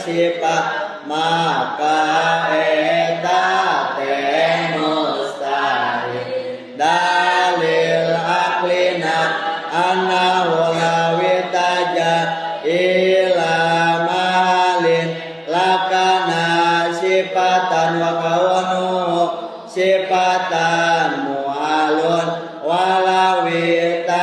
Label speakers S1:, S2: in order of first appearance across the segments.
S1: sifat maka eta teh mustahil. Dalil aklina annahu lawitaja ila mahalin lakana sifatan wa kawanu sifatan mu'alun walawitaja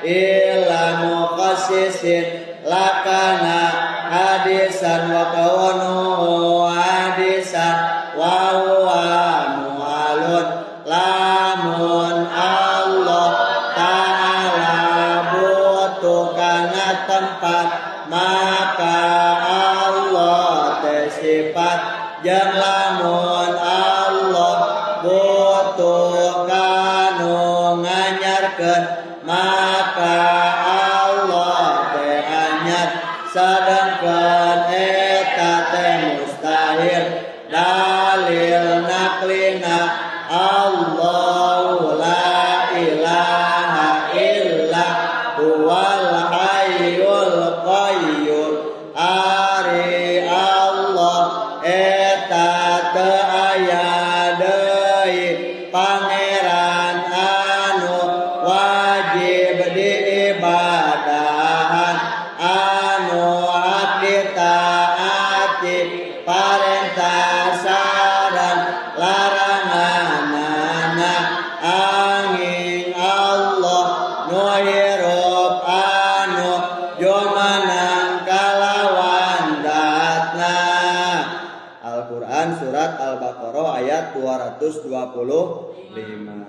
S1: ila muqassisin lakana hadisan wa kawanu hadisan wa huwa mu'alun. Lamun Allah Ta'ala butuh kana tempat maka Allah teh sifat jeung lamun Allah butuh kanu nganyarkeun maka Allah teh anyar sedengkeun eta teh mustahil. Dalil naklina Allahu la ilaha illa huwal hayyul qayyum. Ari Allah eta teu aya deui pangeran anu wajib diibadahan anu abdi taati parentah sareng laranganana angin Allah nu hirup anu jumanang kalawan datna. Al-Quran surat Al-Baqarah ayat 225.